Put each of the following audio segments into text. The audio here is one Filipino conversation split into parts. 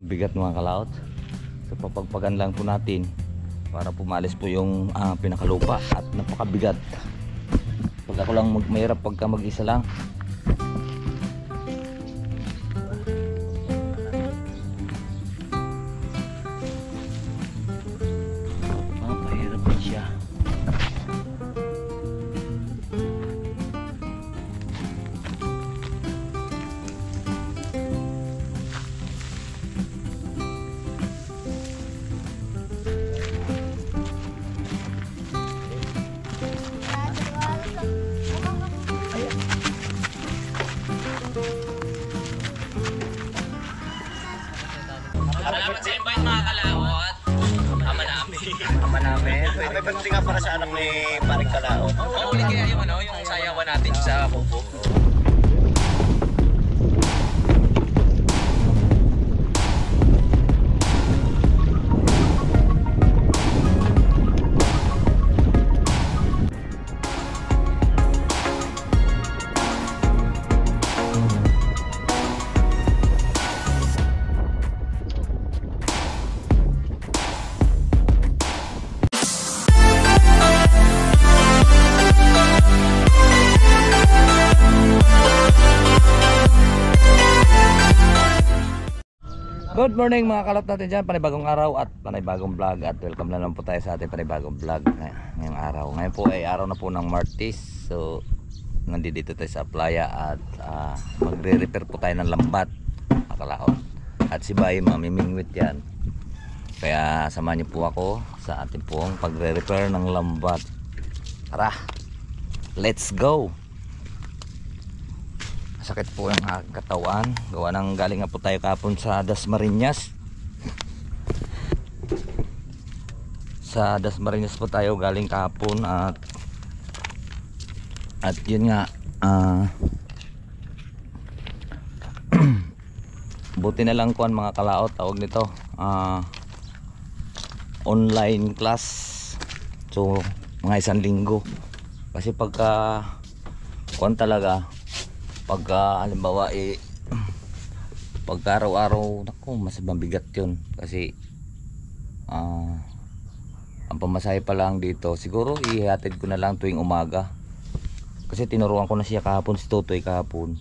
Bigat mga kalaot. So papagpagan lang po natin para pumalis po yung pinakalupa at napakabigat. Pag ako lang mahirap pagka mag-isa lang. Mahirap din siya. Salamat sa invite mga kalawat. Ama namin. Ama namin. May birthday nga para sa anak ni Paring Kalao. Oo, ulit kaya yung yung sayawan natin sa kubo. Good morning mga kalot natin dyan, panibagong araw at panibagong vlog at welcome na naman po tayo sa ating panibagong vlog ngayong araw. Ngayon po ay araw na po ng Martes, so nandito tayo sa playa at magre-repair po tayo ng lambat mga kalot. At si Bay mamimingwit yan, kaya samahan niyo po ako sa ating pong pagre-repair ng lambat. Tara, let's go! Sakit po yung katawan, gawa ng galing nga po tayo kahapon sa Dasmariñas. Sa Dasmariñas po tayo galing kahapon at yun nga buti na lang kuan mga kalaot, tawag nito online class, so mga 1 linggo kasi pagka kuan talaga, pagka halimbawa pagka araw-araw, naku, mas mabigat yun kasi ang pamasahe pa lang dito siguro ihatid ko na lang tuwing umaga kasi tinuruan ko na siya kahapon, si Totoy kahapon.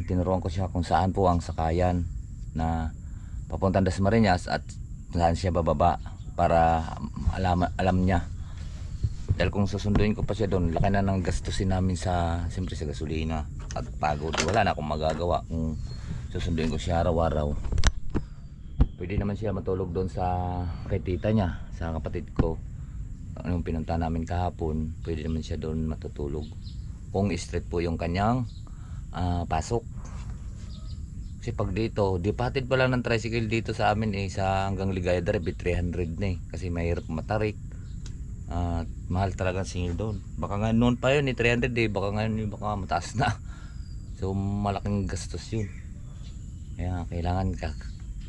Tinuruan ko siya kung saan po ang sakayan na papuntang Dasmariñas at saan siya bababa para alam niya. Dahil kung susunduin ko pa siya doon, laki na ng gastusin namin siyempre sa gasolina at pagod. Wala na akong magagawa kung susunduin ko siya araw-araw. Pwede naman siya matulog doon kay tita niya, sa kapatid ko. Yung pinunta namin kahapon, pwede naman siya doon matutulog. Kung straight po yung kanyang pasok. Kasi pag dito, dipatid pa lang ng tricycle dito sa amin sa hanggang Ligaya Drive, 300 na kasi mahirap matarik. Mahal talaga singil doon. Baka nga noon pa yun 300 baka ngayon baka mataas na. So malaking gastos yun. Kaya kailangan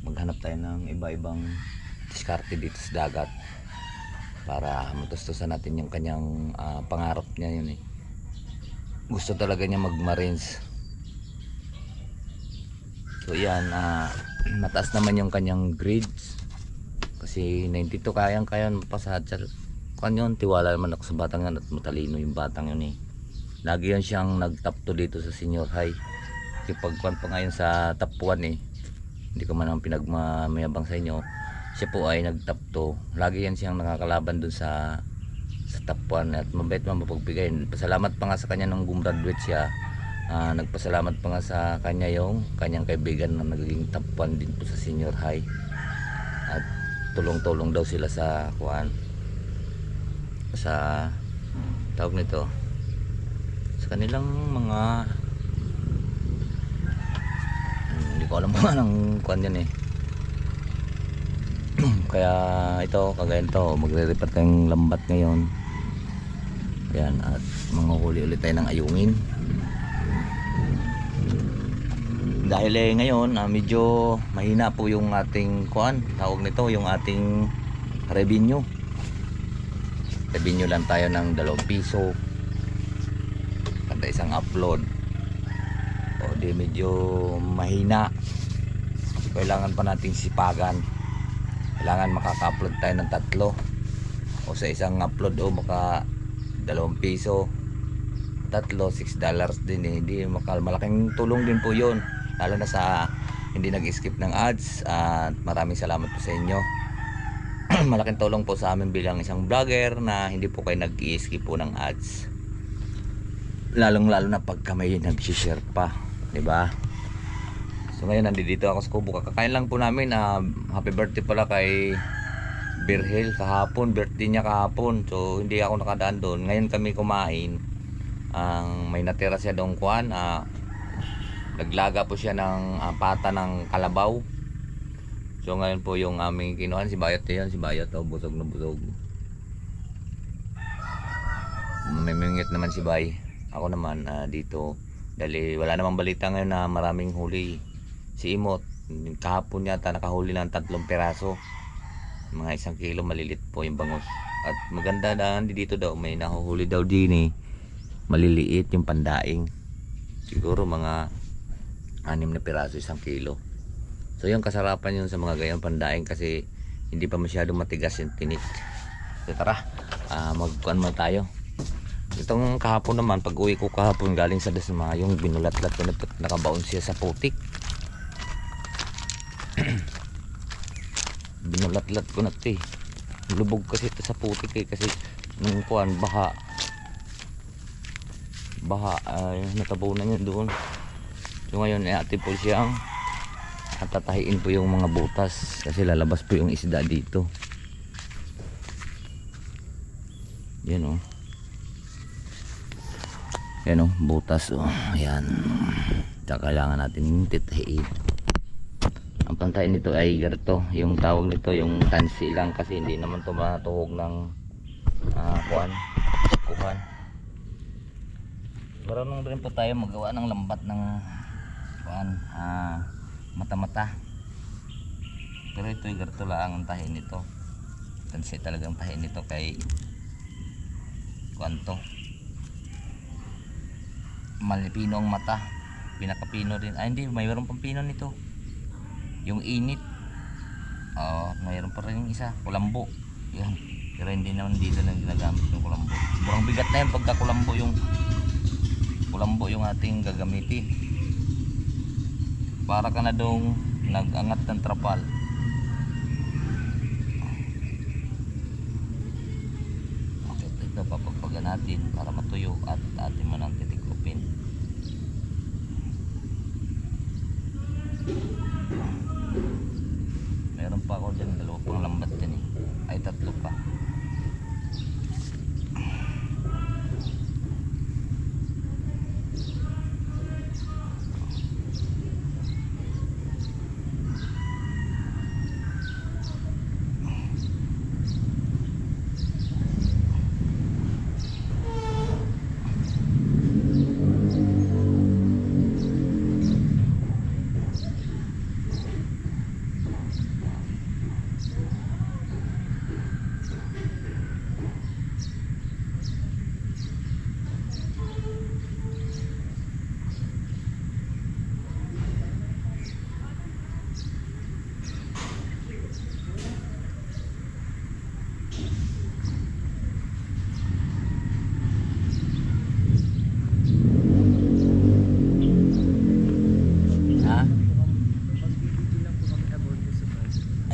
maghanap tayo ng iba-ibang diskarte dito sa dagat para matustusan natin yung kanyang pangarap niya yun Gusto talaga niya mag-marines. So yan, mataas naman yung kanyang grades kasi 92 kayang mapasahad siya. Yun, tiwala naman ako sa batang yan at matalino yung batang yun Lagi yan siyang nag-top 2 dito sa senior high. Kipagkuhan pa ngayon sa top 1 hindi ko man ang pinagmamayabang sa inyo. Siya po ay nag-top 2. Lagi yan siyang nakakalaban dun sa top 1 at mabait man mapagbigay. Pasalamat pa nga sa kanya nung gumraduate siya. Nagpasalamat pa nga sa kanya yung kanyang kaibigan na naging top 1 din po sa senior high. At tulong-tulong daw sila sa tawag nito, sa kanilang mga hindi ko alam kung anong kuan yan kaya ito kagaya nito magre-repair tayong lambat ngayon. Yan, at manguhuli ulit tayo ng ayungin dahil ngayon medyo mahina po yung ating kuan, tawag nito yung ating revenue lang tayo ng 2 piso kada isang upload, o di medyo mahina. kailangan pa natin sipagan. Kailangan makaka-upload tayo ng 3 o sa isang upload o maka 2 piso, 3, $6 din eh. Hindi malaking tulong din po yun, lalo na sa hindi nag-skip ng ads. At maraming salamat po sa inyo. Malaking tulong po sa amin bilang isang vlogger na hindi po kayo nag-skip po ng ads, lalong lalo na pagka may nag-share pa, di ba? So ngayon nandito ako sa Kubo. Kakain lang po namin. Happy birthday pala kay Birhel kahapon, birthday niya kahapon. So hindi ako nakadaan doon. Ngayon kami kumain. May natira siya doong kuan. Naglaga po siya ng pata ng kalabaw. So ngayon po yung aming kinuhan, si Bayot yan, si Bayot busog na busog. Mamimingit naman si Bay. Ako naman dito dahil wala namang balita ngayon na maraming huli. Si Imot kahapon yata nakahuli ng 3 peraso, mga 1 kilo, malilit po yung bangus. At maganda na dito daw, may nahuhuli daw din eh, maliliit yung pandaing, siguro mga 6 na peraso 1 kilo. So yung kasarapan yun sa mga gayang pandaing kasi hindi pa masyadong matigas yung tinik. So tara, magkuhan mo tayo. Itong kahapon naman, pag uwi ko kahapon galing sa Dasma, yung binulat-lat ko na nakabaon siya sa putik. Binulat-lat ko na ito eh. Lubog kasi ito sa putik eh, kasi nung kuhan baha natabunan niya doon. So ngayon atin po siyang at tatahiin po yung mga butas kasi lalabas po yung isda dito. Yan yan butas ayan. Tsaka kailangan natin titahiin. Ang pantay nito ay garto, yung tawag nito yung tansi lang kasi hindi naman ito matuhog ng kuhan. Marunong rin po tayo magawa ng lambat ng kuhan, mata-mata. Pero ito ay garto lang ang tahi nito. Tansi talagang tahi nito kay kuhan to. Malipino ang mata, pinakapino rin. Hindi, mayroon pang pino nito. Yung init, mayroon pa rin yung isa, kulambo. Yan. Pero hindi naman dito nang ginagamit yung kulambo. Sobrang bigat na yan pagka kulambo yung ating gagamitin. Para ka na dong nag-angat ng trapal. Okay, ito papagpagan natin para matuyo at atin mo nang titikupin. Meron pa ako dyan, 2 pang lambat dyan eh. Ay 3 pa.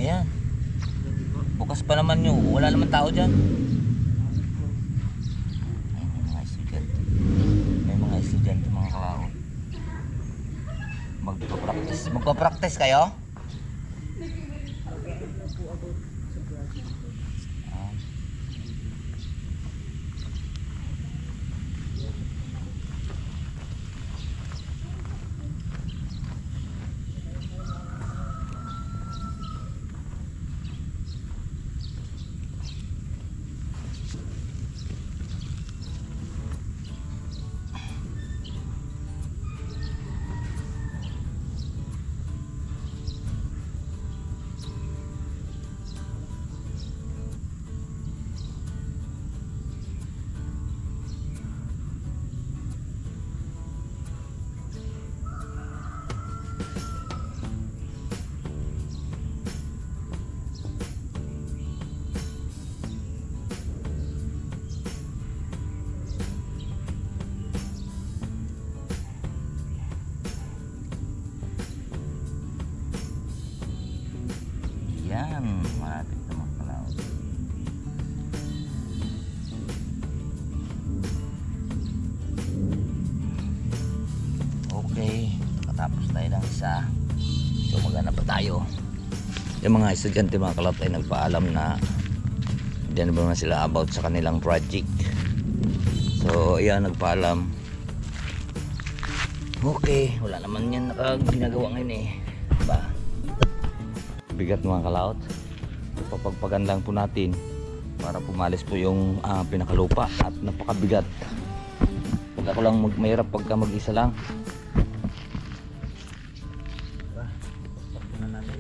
Ayan. Bukas pa naman yun. Wala naman tao dyan. Ay, may mga estudyante. May mga estudyante, mga kalaro. Magpa-practice kayo? natin ito mga kalaot. Okay, nakatapos tayo ng isa. So magana pa tayo. Yung mga estudyante mga kalaot ay nagpaalam na diyan ba na sila about sa kanilang project. So ayan, nagpaalam. Okay, wala naman yan ginagawa ngayon eh. Diba? Bigat mga kalaot. Papagpagan lang po natin para pumalis po yung pinakalupa at napakabigat. Pag ako lang mahirap pagka mag-isa lang. Diba? Pagpagan natin.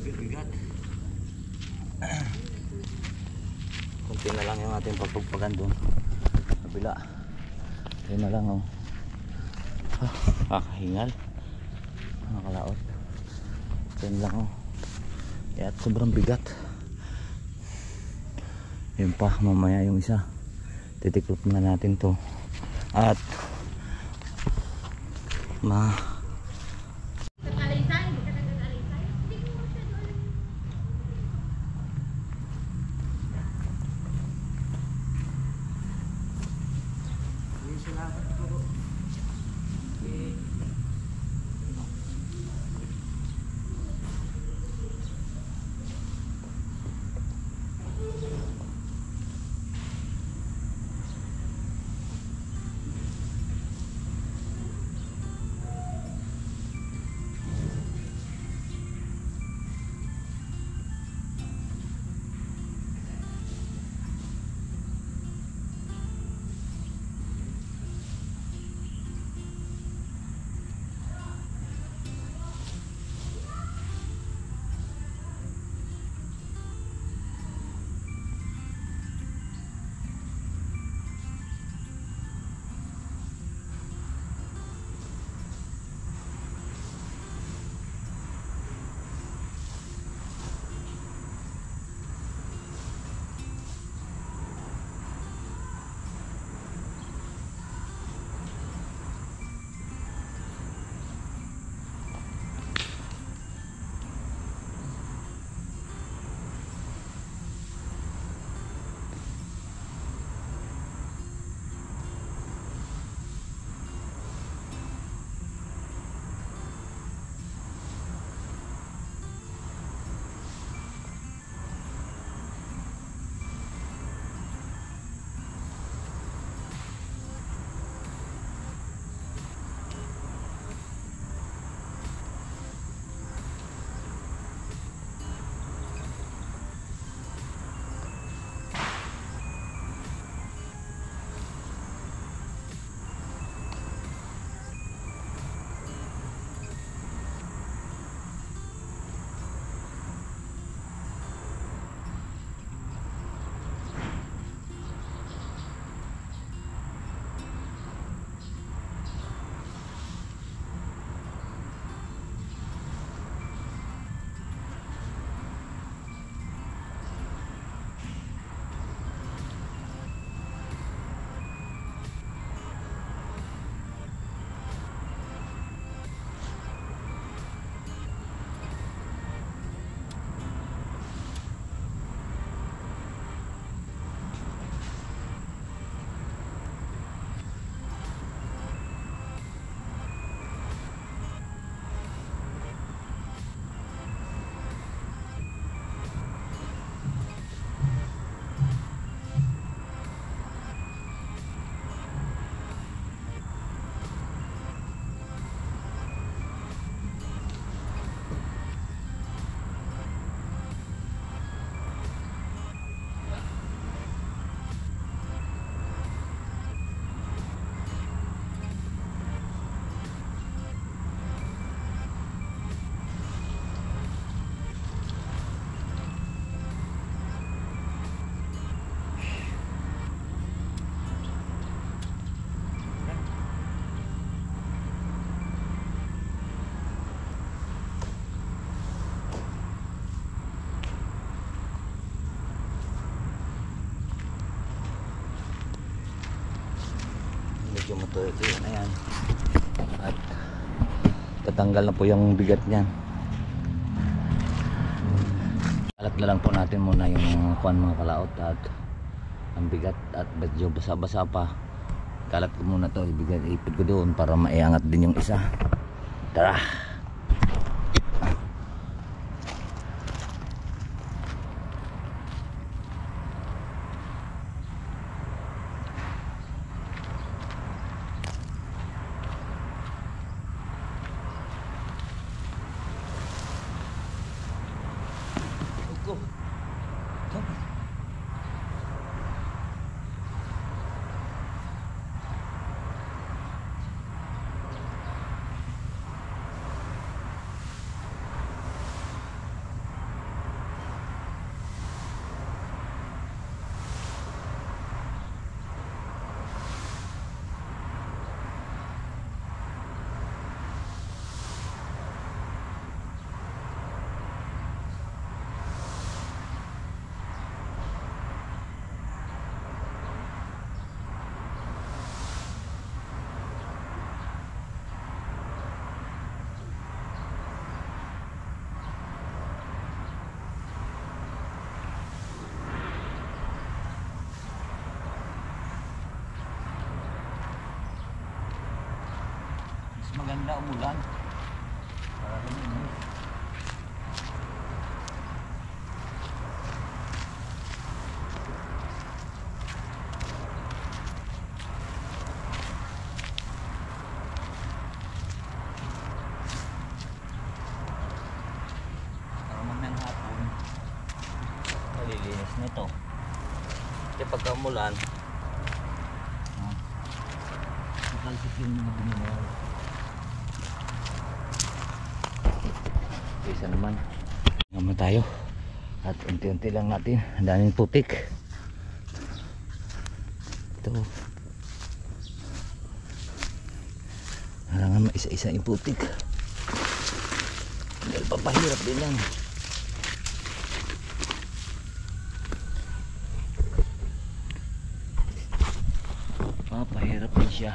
Bigat. Kunti na lang yung ating pagpagpagan doon kabila. Yun na lang oh. Kakahingal mga kalaot. Yun lang oh. At sobrang bigat. Yun pa, mamaya yung isa titiklop na natin to at tuyo na yan. At tatanggal na po yung bigat niyan. Kalat na lang po natin muna yung kuan mga kalaot at ang bigat at medyo basa-basa pa. Kalat ko muna to, ipid ko doon para maiangat din yung isa. Tara. Maganda umulan. Para mamayang hapon malilinis nito. Kasi pagka umulan makalsik yung mga bumingol. Isa naman naman tayo at unti-unti lang natin, ang daming putik ito, halangan maisa-isa yung putik dahil papahirap din lang. Papahirap din siya.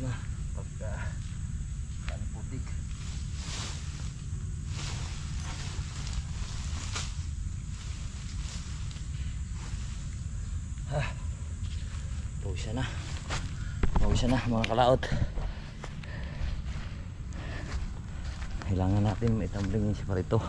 Na pagka putik. Pawisan na mga kalaot. Kailangan natin may tumbling yung siparito.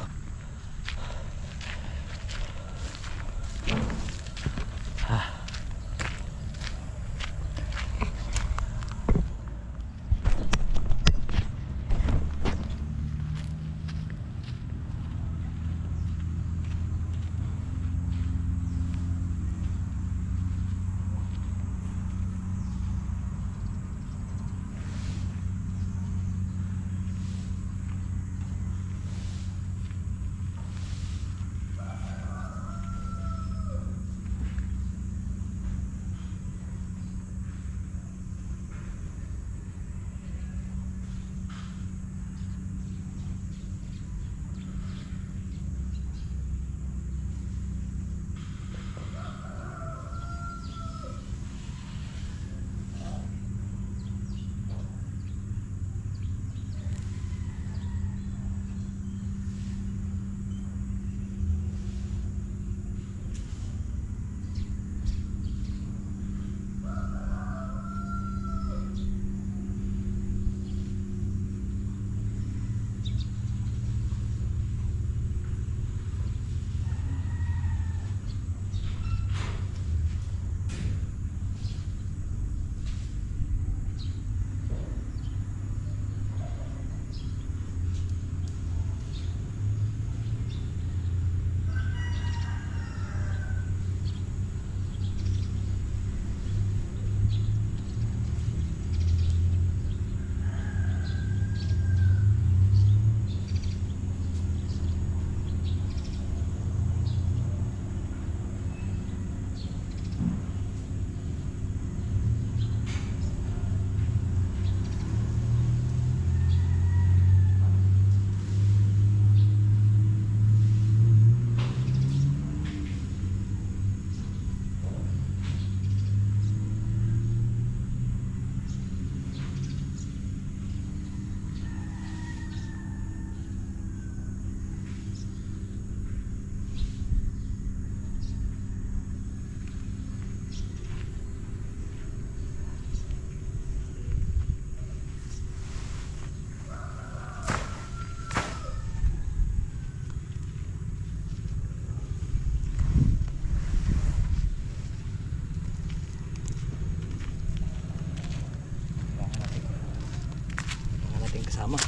kasama.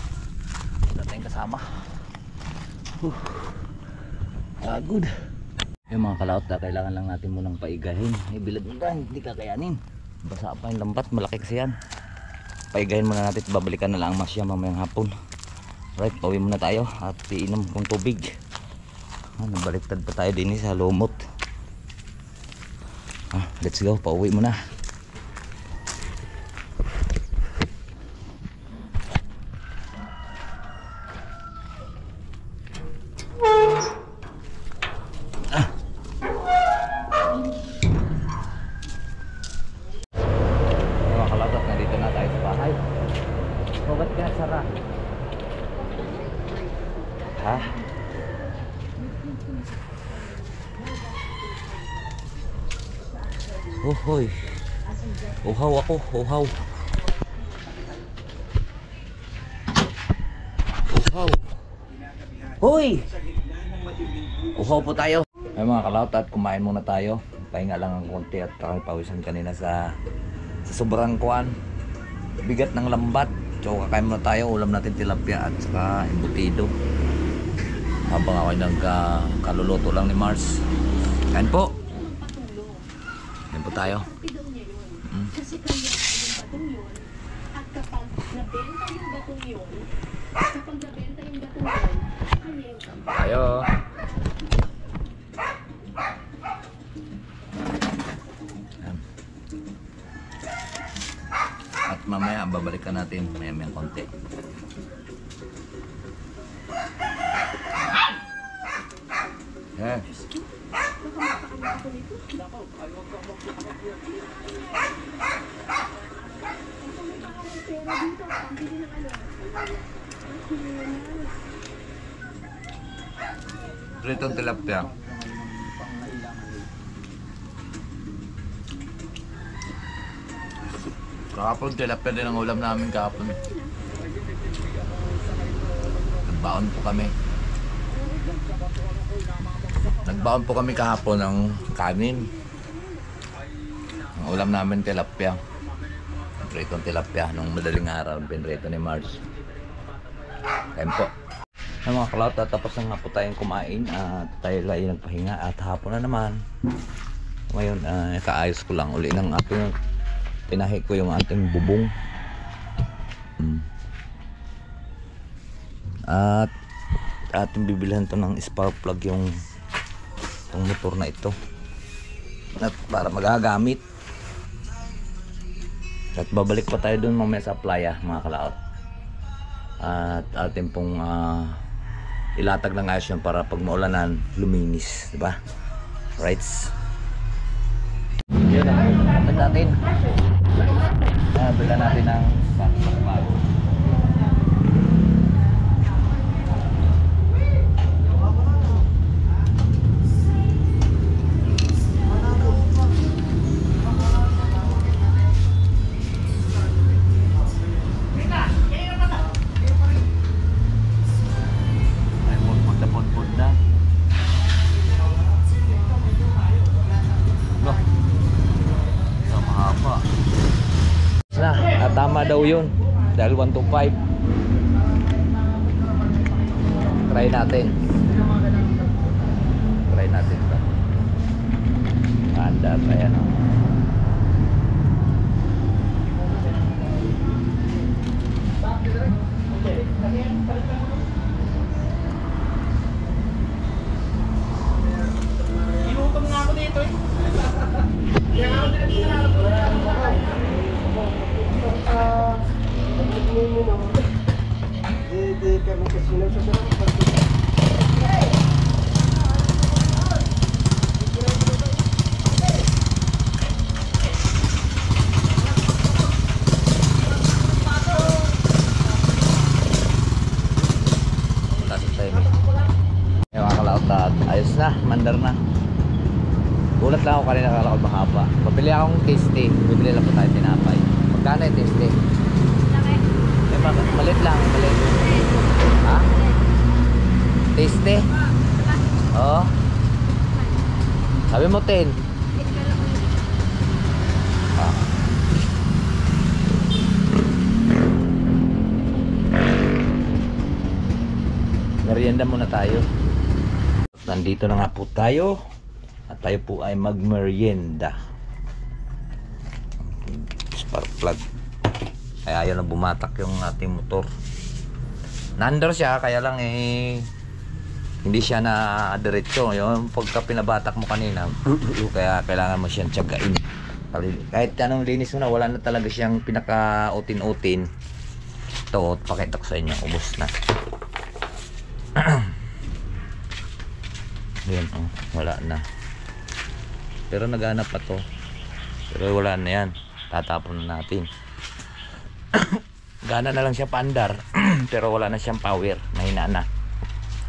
Wala tayong kasama. Good. Yung mga kalaot na kailangan lang natin munang paigahin. Bilad mo ba, hindi kakayanin. Basa pa yung lambat, malaki kasi yan. Paigahin muna natin, babalikan na lang ang masya mamayang hapon. Right, pauwi muna tayo at iinom kong tubig. Nabaliktad pa tayo din sa lumot. Let's go, pauwi muna. Mga kalagot, nandito na tayo sa bahay. Ba't ka nagsara? Ha? Hoy. Uhaw ako, uhaw. Uhaw. Hoy! Uhaw po tayo. Ay mga kalaot, at kumain muna tayo. Pahinga lang ang konti at kakapawisan kanina sa sobrang kuan. Bigat ng lambat. So kakain muna tayo, ulam natin tilapia at saka embutido. Habang ako ay nagkaluluto lang ni Mars. Kain po. Kain po tayo. Kasi kaya yung batong yun, at kapag nabenta yung batong yun, kanya yung Tayo. At mamaya babalikan natin maya-maya konti. Pritong tilapia. Kahapon tilapia din ang ulam namin kahapon. Nagbaon po kami kahapon ng kanin. Ang ulam namin tilapia. Pritong tilapia nung madaling araw, pinrito ni Mars. Kain po. Mga kalaot, tapos na nga po tayong kumain at tayo lang nagpahinga at hapon na naman. Ngayon, kaayos ko lang uli ng ating pinahi ko yung ating bubong. At ating bibilhan to ng spark plug yung motor na ito at para magagamit. At babalik pa tayo dun mamaya sa playa mga kalaot. At ating pong ilatag ng ayos yan para pag maulanan luminis, diba? Rights. Yun ang kapit natin. Bilan natin ng bago. Tama daw yun dahil 125. Try natin ito. Anda pa yan. Inutom nga ako dito eh. Ayos na, mandar na. Gulat lang ako kanina, akala ko mahaba. Pabili akong tasty, bibili lang po tayo tinapay. Magkano yung tasty? Malit lang, malit. Ha? Tasty? Oo. Sabi mo 10. Ah. Merienda muna tayo. Nandito na nga po tayo. At tayo po ay magmerienda. Spark plug. Kaya ayaw na bumatak yung ating motor. Nandar siya, kaya lang hindi siya na diretso. Yung pagka pinabatak mo kanina, kaya kailangan mo siyang tiyagain. Kahit anong linis mo na, wala na talaga siyang pinaka-utin-utin. Ito, pakita ko sa inyo, ubos na. Yan, oh, wala na. Pero naghanap pa to. Pero wala na yan. Tatapon na natin. Gana na lang siya paandar. Pero wala na siyang power. Mahina na.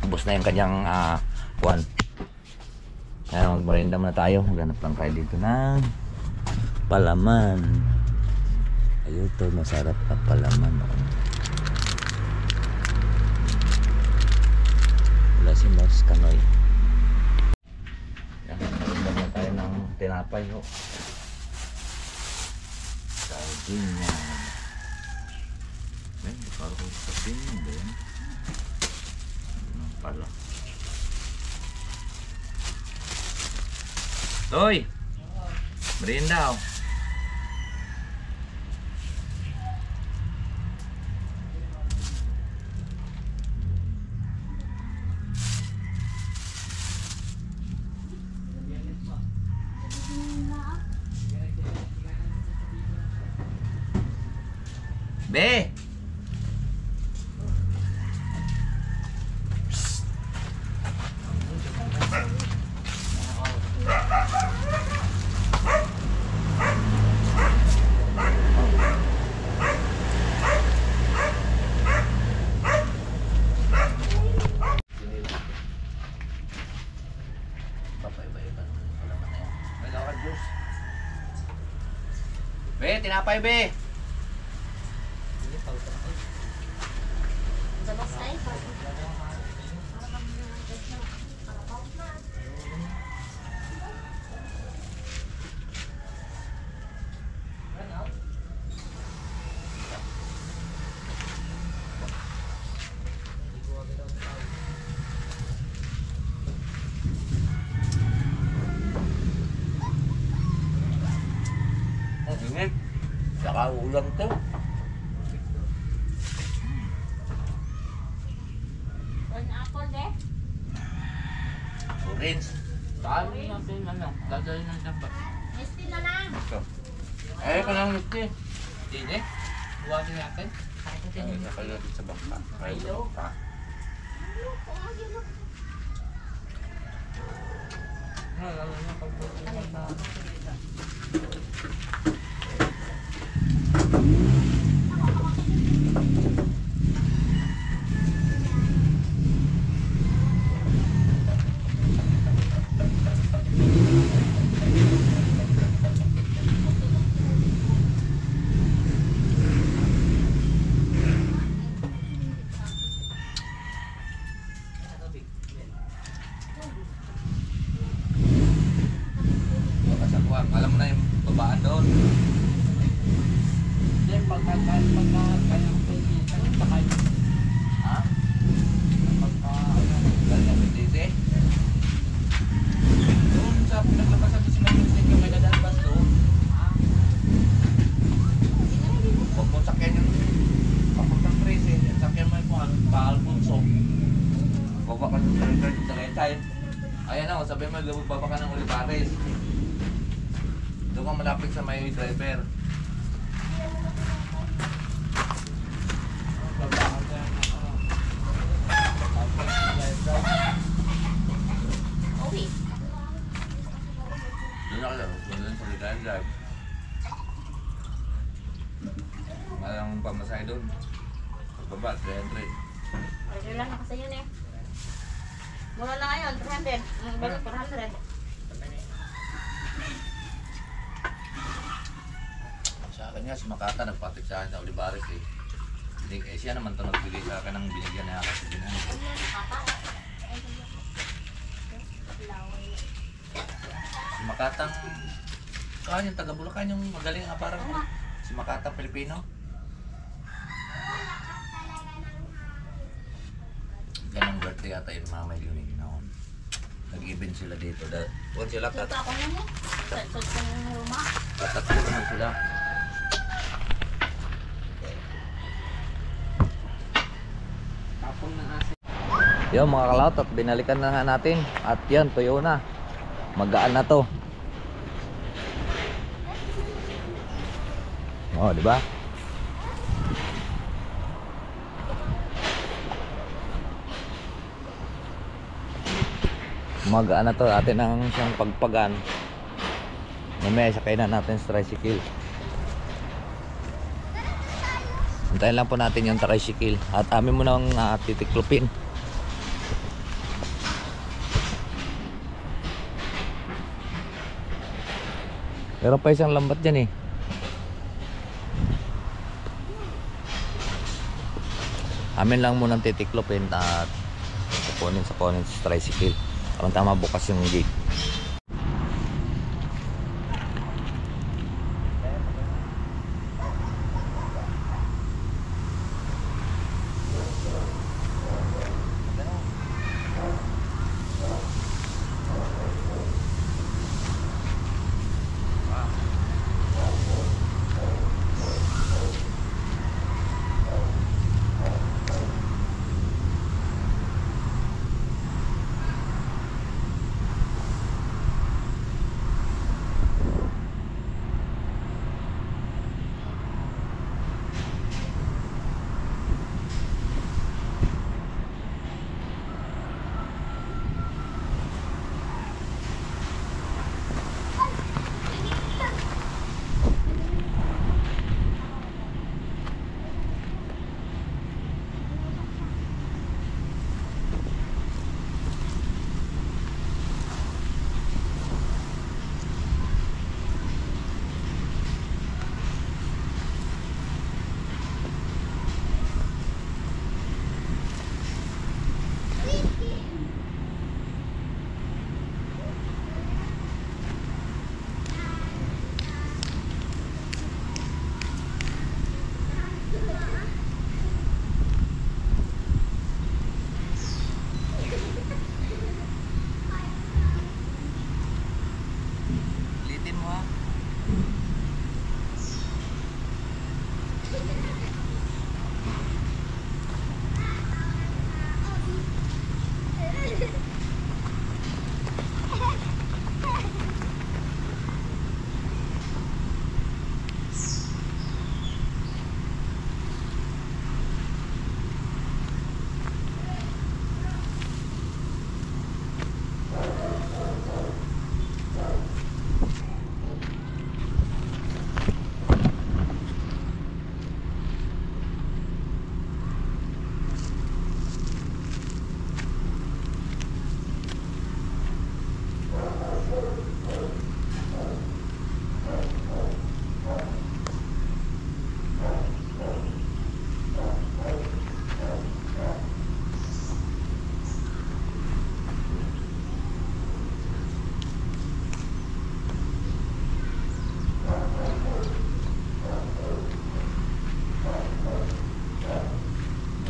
Ubos na yung kanyang one. Kaya magmerienda muna tayo. Maghanap lang tayo dito ng palaman. Ayun to, masarap na palaman. Wala si Mars Kanoy. Yan, maghanap lang tayo ng tinapay. Sardinya. Ay, parang sardinya din. Ano pala? Toy! Merienda oh. Be! Be, tinapay be! Init. Saka ulam to. Apple de? Orange. Dami natin ano, dadalhin ng dapat. Misty na lang. Eh, kanang niti. Hindi. Buwatin natin. Ay, nakalagay sa bangka. Ay, sa bangka. Alam mo na yung babaan doon. Hindi, pagka kaya ko sakay. Ha? Pagka, Galing ang Bendeze. doon sa naglabasan ko si Manusin yung may dadalbas doon. Huwag mo sakyan yung Papuntang 13, sakyan mo yung kung ano, pa-Alfonso. baba ka sa territory sa Retay. Ayan o, sabi mo, baba ka ng Olivares. Doon kang malapit sa may driver. Babaan ka yan, Uwi. Doon na kayo, doon sa Ligayan Drive. Malang pamasay doon. Pagbaba, 300. Order lang ako sa yun eh. Mura na ngayon, 300. Bago 400. Sa akin nga, si Makata nagpatik sa akin sa Olivares eh. Hindi, siya naman ito nagbigay sa akin ng binigyan niya kasi binigyan. Si Makatang, yung taga Bulacan yung magaling nga parang si Makatang Pilipino. Ganang guard. birthday ata yun mga may yun. Nag-event sila dito. Huwag sila kat. Kita ko na mo. Sa luma. Tatlo naman sila. Tapong ng asin. Yo mga kalawot, at binalikan na nga natin. At yan, tuyo na. Magaan na to. Oh, di ba? Magaan na to. Atin ang siyang pagpagan. Mamaya sakay na natin sa tricycle. Hintayin lang po natin yung tricycle. At amin mo nang titiklopin. Meron pa isang lambat dyan eh. Amin lang munang titiklopin at kukunin sa tricycle. Parang tama bukas yung gate.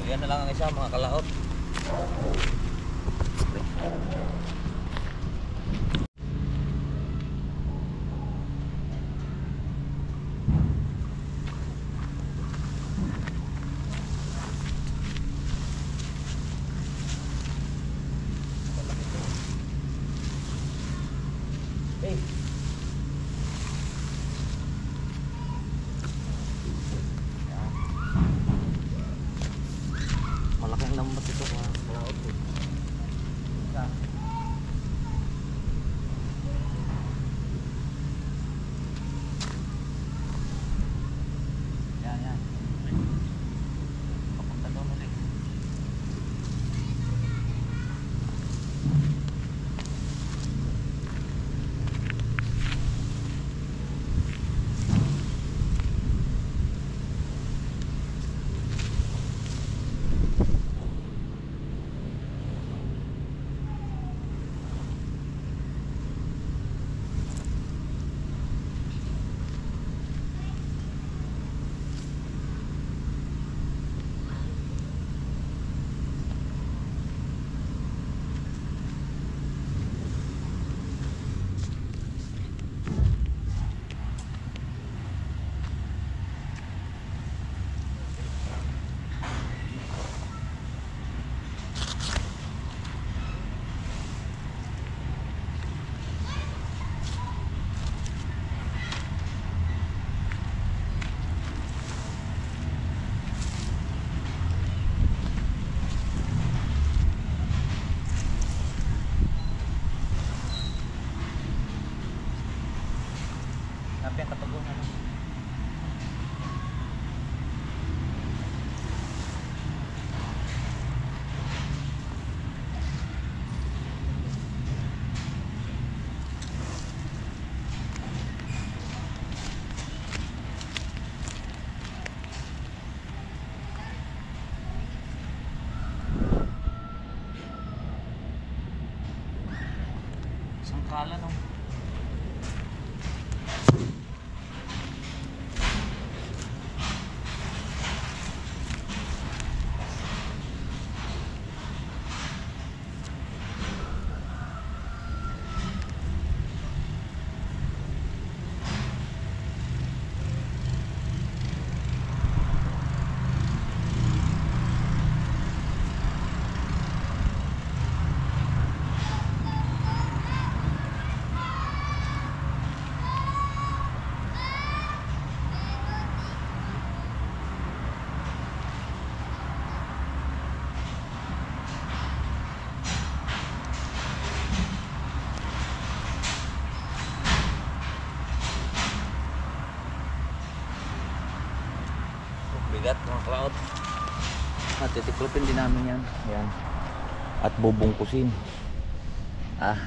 Yan na lang ang isa mga kalaot. Malaking lambat ito mga kalaot. Bigat mga cloud. At titiklopin din namin yan. Yan. At bubungkusin. Ah.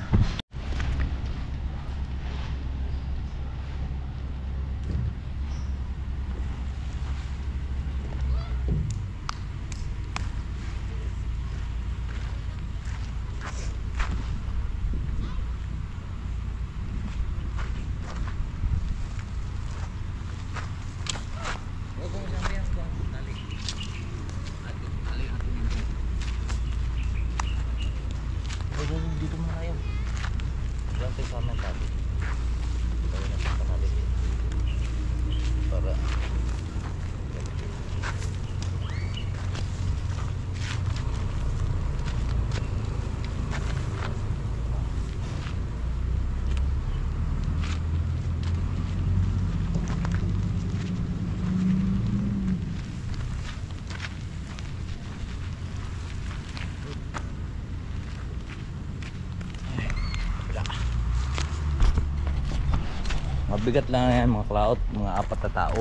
Dito muna kayo. Diyan tayo sa amin tabi. Tayo na sa kanali. Para mabigat lang yan mga cloud, mga 4 na tao.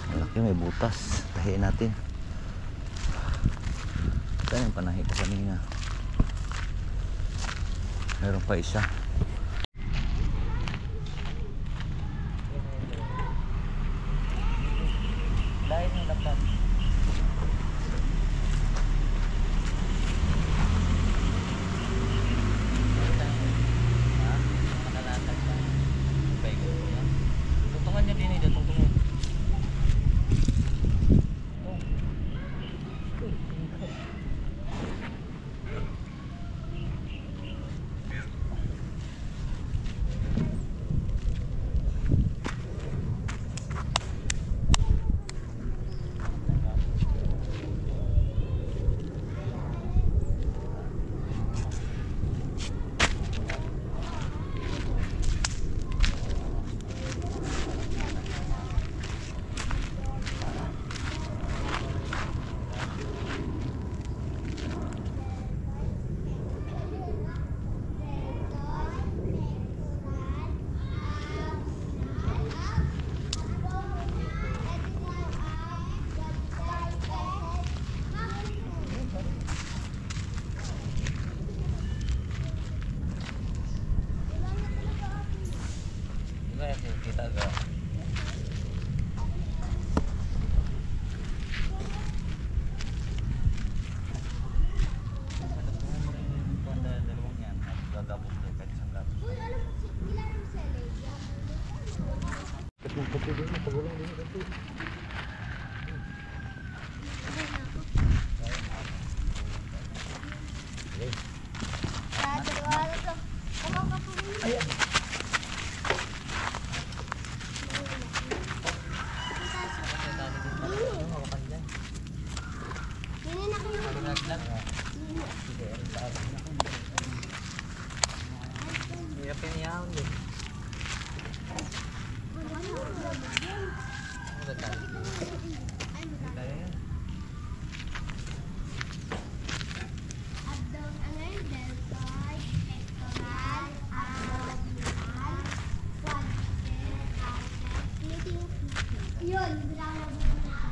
Malaki, may butas. Tahiin natin. Saan yung panahi ko kanina? Meron pa isa. Dahil yung laptop. Tuntungan niya din eh, tuntungan. Kita agak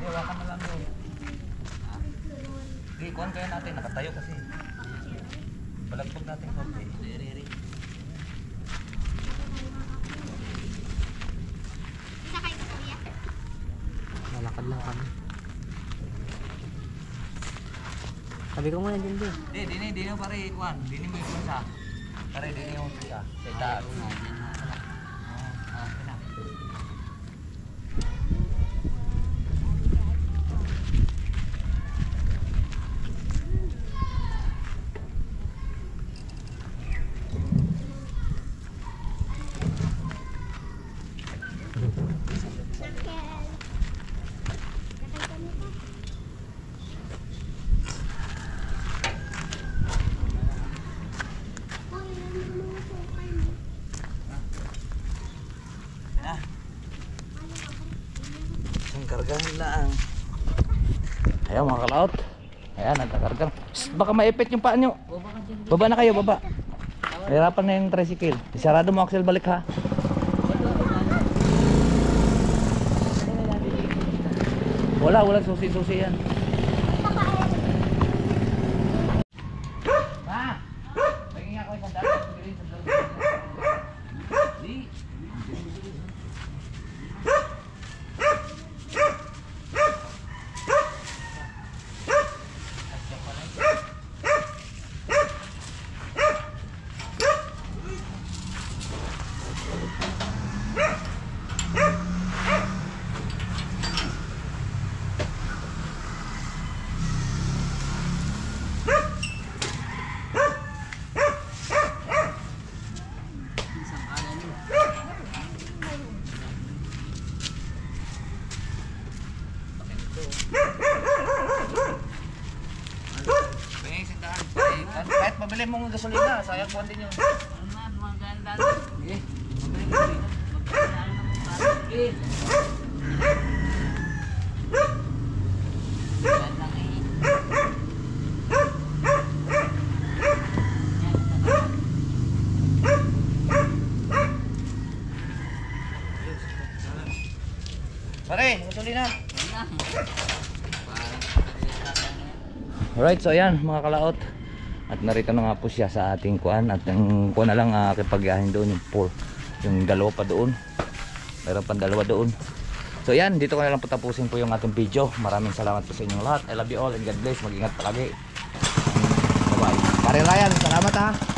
hawakan na lang yun. Hindi, kuhan kaya natin. Nakatayo kasi. Balagpag natin konti. Malakad lang kami. Sabi ko muna din din. Hindi mo pare, kuhan. Hindi mo yung isa. Pare, hindi mo yung isa. Sa itaas. Kargahan lang. Ayan mga kalaot. Ayan, nagkakarga. Baka maipit yung paa nyo. Baba na kayo, baba. Hirapan na yung tricycle. Isarado mo, Axel, balik ha. Walang susi-susi yan. Ma! Paging ako isang dapat. Di. Kahit mabili mong gasolina, sayang po din yun. Sige, mabili mo gasolina. Pare, gasolina. Alright, so ayan mga kalaot. At narito na nga po siya sa ating kuan. At yung kuan na lang kipagyahin doon yung pool. Yung dalawa pa doon. Meron pang dalawa doon. So ayan, dito ko na lang patapusin po yung ating video. Maraming salamat po sa inyong lahat. I love you all and God bless. Mag-ingat palagi. Bye bye. Pare Ryan, salamat ha.